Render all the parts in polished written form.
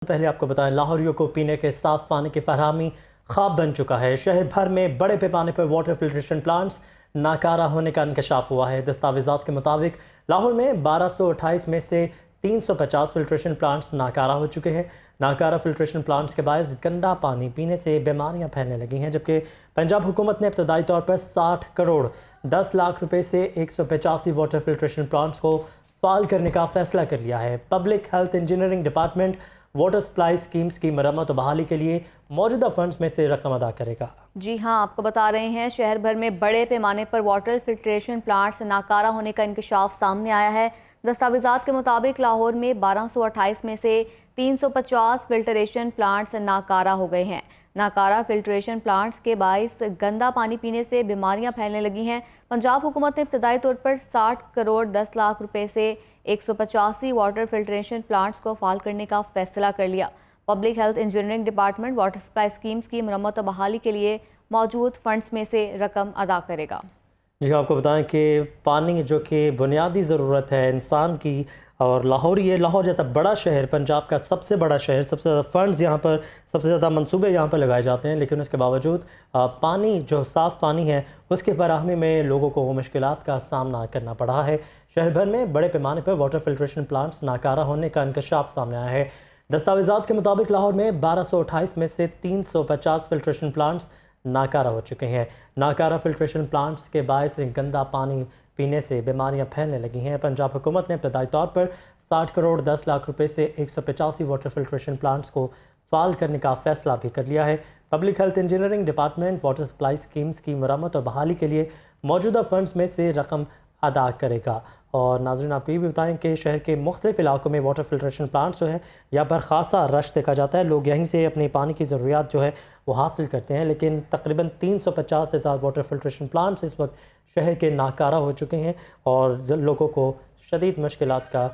پہلے آپ کو بتائیں، لاہوریوں کو پینے کے صاف پانی کی فراہمی خواب بن چکا ہے۔ شہر بھر میں بڑے پیمانے پر واٹر فلٹریشن پلانٹس ناکارہ ہونے کا انکشاف ہوا ہے۔ دستاویزات کے مطابق لاہور میں 1228 میں سے 350 فلٹریشن پلانٹس ناکارہ ہو چکے ہیں۔ ناکارہ فلٹریشن پلانٹس کے باعث گندا پانی پینے سے بیماریاں پھیلنے لگی ہیں، جبکہ پنجاب حکومت نے ابتدائی طور پر 60 کروڑ 10 لاکھ روپے سے 185 واٹر فلٹریشن پلانٹس کو فعال کرنے کا فیصلہ کر لیا ہے۔ Public health engineering department water supply schemes کی مرمت و بحالی کے لیے موجودہ فنڈز میں سے رقم ادا کرے گا۔ جی ہاں، آپ کو بتا رہے ہیں، شہر بھر میں بڑے پیمانے پر واٹر فلٹریشن پلانٹس ناکارہ ہونے کا انکشاف سامنے آیا ہے۔ دستاویزات کے مطابق لاہور میں 1228 میں سے 350 فلٹریشن پلانٹس ناکارہ ہو گئے ہیں۔ ناکارہ فلٹریشن پلانٹس کے باعث گندا پانی پینے سے بیماریاں پھیلنے لگی ہیں۔ پنجاب حکومت نے ابتدائی طور پر 60 کروڑ 10 لاکھ روپے سے 185 واٹر فلٹریشن پلانٹس کو فعال کرنے کا فیصلہ کر لیا۔ Public health engineering department water supply schemes کی مرمت و بحالی کے لیے موجود فنڈز میں سے رقم ادا کرے گا۔ جی، آپ کو بتائیں کہ پانی جو کہ بنیادی ضرورت ہے انسان کی، اور لاہور جیسا بڑا شہر، پنجاب کا سب سے بڑا شہر، سب سے زیادہ فنڈز یہاں پر، سب سے زیادہ منصوبے یہاں پر لگائے جاتے ہیں، لیکن اس کے باوجود پانی جو صاف پانی ہے اس کی فراہمی میں لوگوں کو مشکلات کا سامنا کرنا پڑا ہے۔ شہر بھر میں بڑے پیمانے پر واٹر فلٹریشن پلانٹس ناکارہ ہونے کا انکشاف سامنے آیا ہے۔ دستاویزات کے مطابق لاہور میں 1228 میں سے 350 فلٹریشن پلانٹس ناکارہ ہو چکے ہیں۔ ناکارہ فلٹریشن پلانٹس کے باعث گندا پانی پینے سے بیماریاں پھیلنے لگی ہیں۔ پنجاب حکومت نے ابتدائی طور پر 60 کروڑ 10 لاکھ روپے سے 185 واٹر فلٹریشن پلانٹس کو فعال کرنے کا فیصلہ بھی کر لیا ہے۔ Public health engineering department water supply schemes کی مرمت اور بحالی کے لیے موجودہ فنڈز میں سے رقم ادا کرے گا۔ اور ناظرین، آپ کو یہ بھی بتائیں کہ شہر کے مختلف علاقوں میں واٹر فلٹریشن پلانٹس جو ہے یہاں پر خاصا رش دیکھا جاتا ہے۔ لوگ یہیں سے اپنے پانی کی ضروریات جو ہے وہ حاصل کرتے ہیں، لیکن تقریباً 350 سے زیادہ واٹر فلٹریشن پلانٹس اس وقت شہر کے ناکارہ ہو چکے ہیں اور لوگوں کو شدید مشکلات کا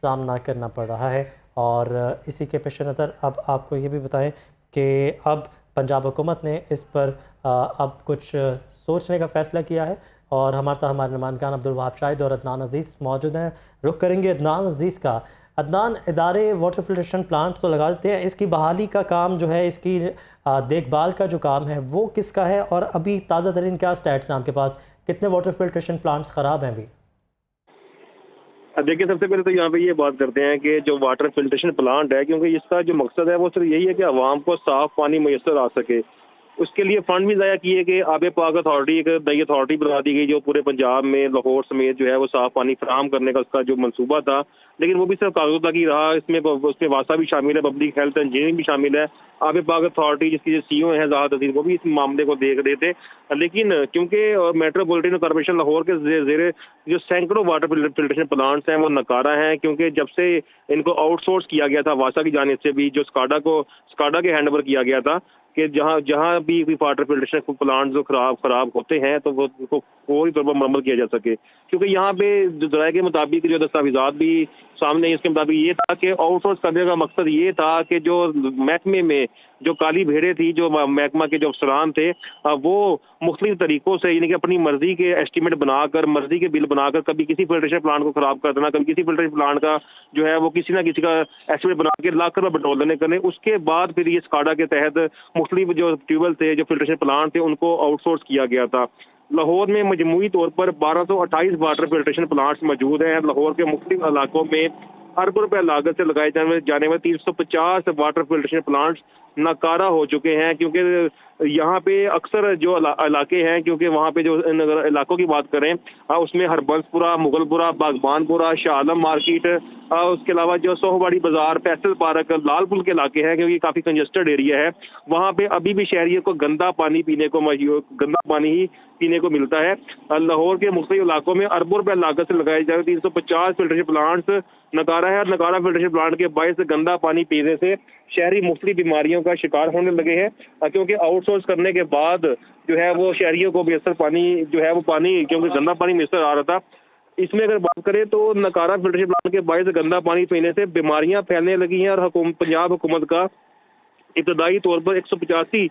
سامنا کرنا پڑ رہا ہے۔ اور اسی کے پیش نظر اب آپ کو یہ بھی بتائیں کہ اب پنجاب حکومت نے اس پر اب کچھ سوچنے کا فیصلہ کیا ہے، اور ہمارے ساتھ ہمارے نمائندگان عبدالوہاب شاہد اور عدنان عزیز موجود ہیں۔ رخ کریں گے عدنان عزیز کا۔ عدنان، ادارے واٹر فلٹریشن پلانٹ تو لگا دیتے ہیں، اس کی بحالی کا کام جو ہے، اس کی دیکھ بھال کا جو کام ہے وہ کس کا ہے، اور ابھی تازہ ترین کیا سٹیٹس ہیں آپ کے پاس؟ کتنے واٹر فلٹریشن پلانٹس خراب ہیں ابھی؟ دیکھیے، سب سے پہلے تو یہاں پہ یہ بات کرتے ہیں کہ جو واٹر فلٹریشن پلانٹ ہے، کیونکہ اس کا جو مقصد ہے وہ صرف یہی ہے کہ عوام کو صاف پانی میسر آ سکے، اس کے لیے فنڈ بھی ضائع کیے کہ آب پاک اتھارٹی ایک نئی اتھارٹی بنا دی گئی جو پورے پنجاب میں لاہور سمیت جو ہے وہ صاف پانی فراہم کرنے کا اس کا جو منصوبہ تھا، لیکن وہ بھی صرف کاغذ تک ہی رہا۔ اس میں واسا بھی شامل ہے، پبلک ہیلتھ انجینئرنگ بھی شامل ہے، آب پاک اتھارٹی جس کی جو سی او ہیں زاہد عزیز، وہ بھی اس معاملے کو دیکھ رہے تھے۔ لیکن کیونکہ میٹروپولیٹن کارپوریشن لاہور کے زیر جو سینکڑوں واٹر فلٹریشن پلانٹس ہیں وہ ناکارہ ہیں، کیونکہ جب سے ان کو آؤٹ سورس کیا گیا تھا واسا کی جانب سے بھی، جو اسکاڈا کے ہینڈ اوور کیا گیا تھا کہ جہاں بھی واٹر فلٹریشن پلانٹ جو خراب ہوتے ہیں تو وہ ان کو فوری طور پر مرمت کیا جا سکے، کیونکہ یہاں پہ ذرائع کے مطابق جو دستاویزات بھی سامنے اس کے مطابق یہ تھا کہ آؤٹ سورس کرنے کا مقصد یہ تھا کہ جو محکمے میں جو کالی بھیڑیں تھی، جو محکمہ کے جو افسران تھے، وہ مختلف طریقوں سے یعنی کہ اپنی مرضی کے ایسٹیمیٹ بنا کر، مرضی کے بل بنا کر، کبھی کسی فلٹریشن پلانٹ کو خراب کر دینا، کبھی کسی فلٹریشن پلانٹ کا جو ہے وہ کسی نہ کسی کا ایسٹیمیٹ بنا کے لاکھ روپے بٹور دینے کرنے، اس کے بعد پھر یہ اسکاڈا کے تحت مختلف جو ٹیوبویل تھے، جو فلٹریشن پلانٹ تھے، ان کو آؤٹ سورس کیا گیا تھا۔ لاہور میں مجموعی طور پر 1228 واٹر فلٹریشن پلانٹس موجود ہیں۔ لاہور کے مختلف علاقوں میں اربوں روپے لاگت سے لگائے جانے والے 350 واٹر فلٹریشن پلانٹس ناکارہ ہو چکے ہیں، کیونکہ یہاں پہ اکثر جو علاقے ہیں، کیونکہ وہاں پہ جو علاقوں کی بات کریں اس میں ہربنس پورہ، مغل پورہ، باغبان پورہ، شاہ عالم مارکیٹ، اس کے علاوہ جو سوہواڑی بازار، فیصل پارک، لال پل کے علاقے ہیں، کیونکہ کافی کنجسٹڈ ایریا ہے، وہاں پہ ابھی بھی شہریوں کو گندا پانی ہی پینے کو ملتا ہے۔ لاہور کے مختلف علاقوں میں اربوں روپے لاگت سے لگائے جائے 350 فلٹریشن پلانٹس ناکارہ ہے، اور ناکارہ فلٹریشن پلانٹ کے باعث گندا پانی پینے سے شہری مختلف بیماریوں کا شکار ہونے لگے ہیں، کیونکہ آؤٹ سورس کرنے کے بعد جو ہے وہ شہریوں کو میسر پانی جو ہے وہ پانی، کیونکہ گندا پانی میسر آ رہا تھا۔ اس میں اگر بات کریں تو ناکارہ فلٹریشن پلانٹ کے باعث گندا پانی پینے سے بیماریاں پھیلنے لگی ہیں، اور پنجاب حکومت کا ابتدائی طور پر 185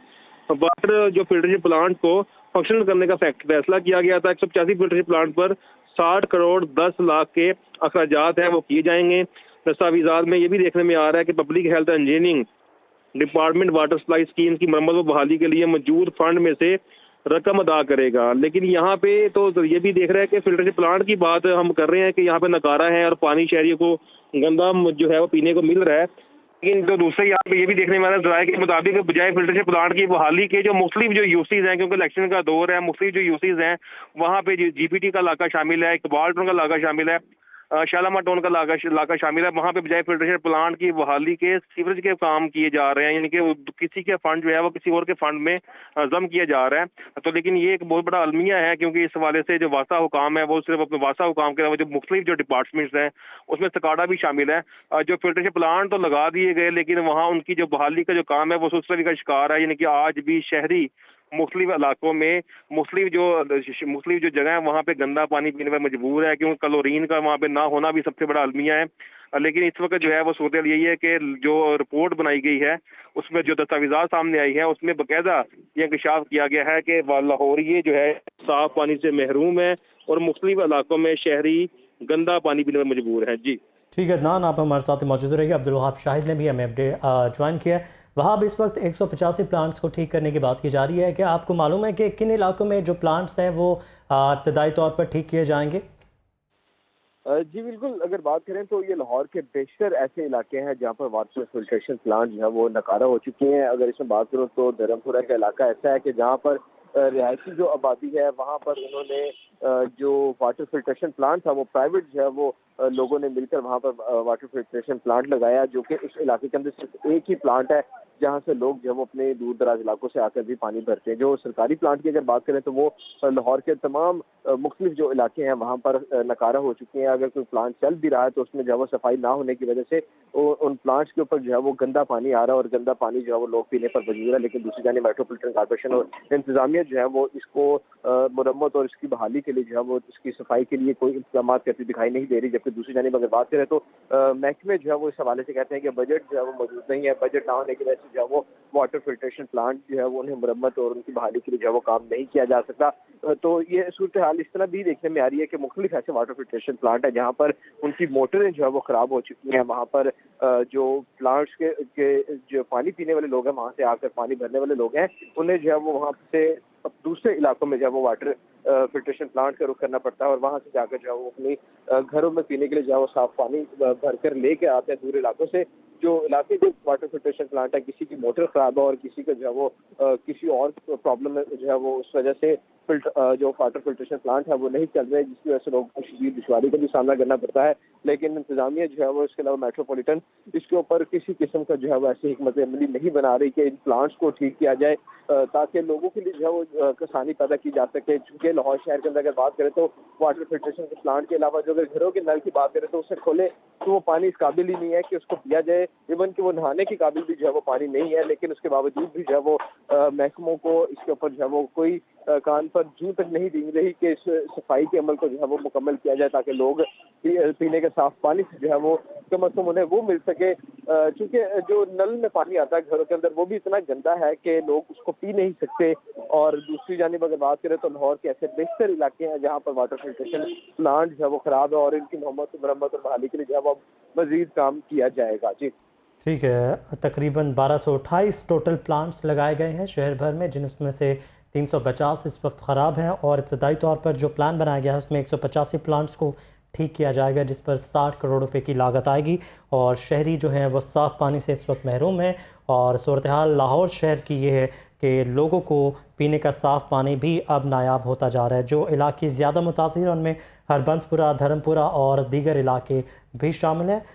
واٹر جو فلٹریشن پلانٹ کو فنکشنل کرنے کا فیصلہ کیا گیا تھا۔ 185 فلٹریشن پلانٹ پر 60 کروڑ 10 لاکھ کے اخراجات ہیں وہ کیے جائیں گے۔ दस्तावेजात में ये भी देखने में आ रहा है कि public health engineering department water supply scheme की मरम्मत व बहाली के लिए मौजूद फंड में से रकम अदा करेगा। लेकिन यहाँ पे तो ये भी देख रहा है कि फिल्टरेशन प्लांट की बात हम कर रहे हैं कि यहाँ पे नकारा है और पानी शहरियों को गंदा जो है वो पीने को मिल रहा है। लेकिन तो दूसरे यहाँ पे ये भी देखने में आ रहा है ज़राए के मुताबिक बजाय फिल्टरेशन प्लांट की बहाली के जो मुख्तलिफ जो यूसीज हैं, क्योंकि इलेक्शन का दौर है, मुख्तलिफ जो यूसीज हैं वहाँ पे जीपीटी का इलाका शामिल है, इकबाल टाउन का इलाका शामिल है, शालामार टाउन का इलाका शामिल है। वहाँ पे बजाय फिल्ट्रेशन प्लांट की बहाली के सीवरेज के काम किए जा रहे हैं, यानी कि किसी के फंड जो है वो किसी और के फंड में जम किया जा रहा है। तो लेकिन ये एक बहुत बड़ा अलमिया है, क्योंकि इस हवाले से जो वासा हुकाम है वो सिर्फ अपने वासा हुकाम के अलावा जो मुख्तलिफ जो डिपार्टमेंट्स हैं उसमें सकाडा भी शामिल है। जो फिल्ट्रेशन प्लांट तो लगा दिए गए, लेकिन वहाँ उनकी जो बहाली का जो काम है वो सुस्तगी का शिकार है, यानी कि आज भी शहरी मुख्तलिफ इलाकों में मुख्तलिफ जो जगह है वहाँ पे गंदा पानी पीने पर मजबूर है, क्योंकि क्लोरीन का वहाँ पे ना होना भी सबसे बड़ा अलमिया है। लेकिन इस वक्त जो है वो सूरत यही है कि जो रिपोर्ट बनाई गई है उसमें जो दस्तावेजात सामने आई है उसमें बाकायदा ये इंकशाफ किया गया है कि लाहौरिये जो है साफ पानी से महरूम है और मुख्तलिफ इलाकों में शहरी गंदा पानी पीने पर मजबूर है। जी ठीक है अदनान, आप हमारे साथ मौजूद रहिए। अब्दुल वहाब शाहिद ने भी हमें अपडेट ज्वाइन किया। वहाँ इस वक्त 185 प्लांट्स को ठीक करने की बात की जा रही है। क्या आपको मालूम है कि किन इलाकों में जो प्लांट्स हैं वो इब्तदाई तौर पर ठीक किए जाएंगे? जी बिल्कुल, अगर बात करें तो ये लाहौर के बेशतर ऐसे इलाके हैं जहाँ पर वाटर फिल्ट्रेशन प्लांट जो है वो नकारा हो चुके हैं। अगर इसमें बात करूँ तो धर्मपुरा का इलाका ऐसा है कि जहाँ पर रिहायशी जो आबादी है वहाँ पर उन्होंने जो वाटर फिल्ट्रेशन प्लांट था वो प्राइवेट जो है वो लोगों ने मिलकर वहाँ पर वाटर फिल्ट्रेशन प्लांट लगाया, जो कि उस इलाके के अंदर सिर्फ एक ही प्लांट है जहाँ से लोग जो है वो अपने दूर दराज इलाकों से आकर भी पानी भरते हैं। जो सरकारी प्लांट की अगर बात करें तो वो लाहौर के तमाम मुख्तलिफ जो इलाके हैं वहाँ पर नकारा हो चुके हैं। अगर कोई प्लांट चल भी रहा है तो उसमें जो है वो सफाई ना होने की वजह से उन प्लांट्स के ऊपर जो है वो गंदा पानी आ रहा है और गंदा पानी जो है वो लोग पीने पर मजबूर है। लेकिन दूसरी जानिब मेट्रोपॉलिटन कॉर्पोरेशन और इंतजामिया जो है वो इसको मुरम्मत और इसकी बहाली के लिए जो है वो इसकी सफाई के लिए कोई इंतजाम करती दिखाई नहीं दे रही। जबकि दूसरी जानिब अगर बात करें तो महकमे जो है वो इस हवाले से कहते हैं कि बजट जो है वो मौजूद नहीं है। बजट ना होने की वजह से जो है वो वाटर फिल्ट्रेशन प्लांट जो है वो उन्हें मुरम्मत और उनकी बहाली के लिए जो है वो काम नहीं किया जा सकता। तो ये सूरत हाल इस तरह भी देखने में आ रही है कि मुख्तलिफ ऐसे वाटर फिल्ट्रेशन प्लांट है जहाँ पर उनकी मोटरें जो है वो खराब हो चुकी हैं। वहाँ पर जो प्लांट्स के जो पानी पीने वाले लोग हैं, वहाँ से आकर पानी भरने वाले लोग हैं, उन्हें जो है वो वहाँ से दूसरे इलाकों में जो है वो वाटर फिल्ट्रेशन प्लांट का रुख करना पड़ता है और वहाँ से जाकर जो है वो अपनी घरों में पीने के लिए जो है वो साफ पानी भरकर लेके आते हैं दूर इलाकों से। जो इलाके जो वाटर फिल्ट्रेशन प्लांट है, किसी की मोटर खराब है और किसी का जो है वो किसी और प्रॉब्लम जो है वो उस वजह से जो वाटर फिल्ट्रेशन प्लांट है वो नहीं चल रहे, जिसकी वजह से लोगों को शदीद दुश्वारी का भी सामना करना पड़ता है। लेकिन इंतजामिया जो है वो इसके अलावा मेट्रोपॉलिटन इसके ऊपर किसी किस्म का जो है वो ऐसी हिकमत अमली नहीं बना रही कि इन प्लांट्स को ठीक किया जाए ताकि लोगों के लिए जो है वो आसानी पैदा की जा सके। चूँकि लाहौर शहर के अंदर अगर बात करें तो वाटर फिल्ट्रेशन के प्लांट के अलावा जो अगर घरों के नल की बात करें तो उसे खोले तो वो पानी इस काबिल ही नहीं है कि उसको पिया जाए। इवन कि वो नहाने के काबिल भी जो है वो पानी नहीं है। लेकिन उसके बावजूद भी जो है वो महकमों को इसके ऊपर जो है वो कोई कान पर जूं तक नहीं दी रही कि इस सफाई के अमल को जो है वो मुकम्मल किया जाए ताकि लोग पीने के साफ पानी से जो है वो कम अज़ कम उन्हें वो मिल सके। क्योंकि जो नल में पानी आता है घरों के अंदर वो भी इतना गंदा है कि लोग उसको पी नहीं सकते। और दूसरी जानिब अगर बात करें तो लाहौर के ऐसे बेशतर इलाके हैं जहाँ पर वाटर फिल्ट्रेशन प्लांट जो है वो खराब है और इनकी मरम्मत और बहाली के लिए जो है वो मजीद काम किया जाएगा। जी ठीक है, तकरीबन 1228 टोटल प्लांट्स लगाए गए हैं शहर भर में, जिनमें से 350 इस वक्त ख़राब हैं और इब्तदाई तौर पर जो प्लान बनाया गया है उसमें 185 प्लांट्स को ठीक किया जाएगा, जिस पर 60 करोड़ रुपए की लागत आएगी। और शहरी जो हैं वो साफ़ पानी से इस वक्त महरूम हैं। और सूरत हाल लाहौर शहर की ये है कि लोगों को पीने का साफ़ पानी भी अब नायाब होता जा रहा है। जो इलाके ज़्यादा मुतासिर हैं उनमें हरबंसपुरा, धर्मपुरा और दीगर इलाके भी शामिल हैं।